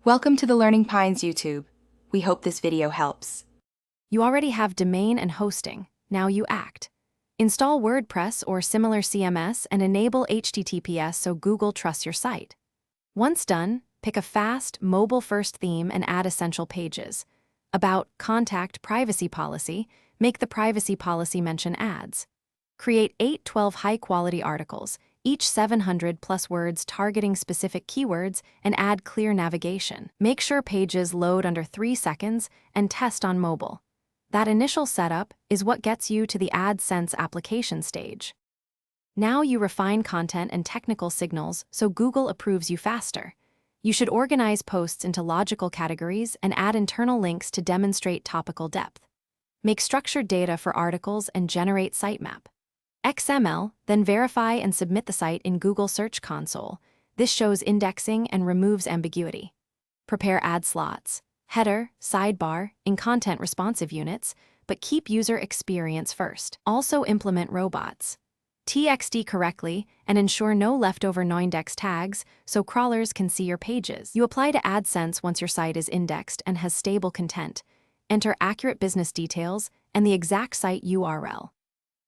Welcome to the Learning Pines YouTube. We hope this video helps. You already have domain and hosting. Now you act. Install WordPress or similar CMS and enable HTTPS so Google trusts your site. Once done, pick a fast, mobile-first theme and add essential pages. About, contact, privacy policy, make the privacy policy mention ads. Create 8-12 high-quality articles, each 700 plus words targeting specific keywords, and add clear navigation. Make sure pages load under 3 seconds and test on mobile. That initial setup is what gets you to the Adsense application stage. Now you refine content and technical signals so Google approves you faster. You should organize posts into logical categories and add internal links to demonstrate topical depth. Make structured data for articles and generate sitemap. XML, then verify and submit the site in Google Search Console. This shows indexing and removes ambiguity. Prepare ad slots, header, sidebar, in content responsive units, but keep user experience first. Also implement robots. TXT correctly and ensure no leftover noindex tags so crawlers can see your pages. You apply to Adsense once your site is indexed and has stable content. Enter accurate business details and the exact site URL.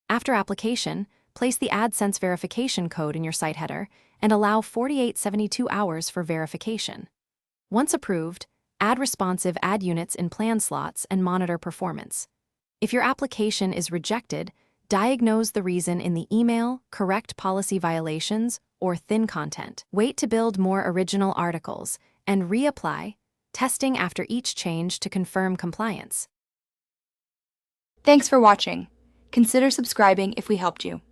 After application, place the Adsense verification code in your site header and allow 48-72 hours for verification. Once approved, add responsive ad units in plan slots and monitor performance. If your application is rejected, diagnose the reason in the email, correct policy violations, or thin content. Wait to build more original articles and reapply, testing after each change to confirm compliance. Thanks for watching. Consider subscribing if we helped you.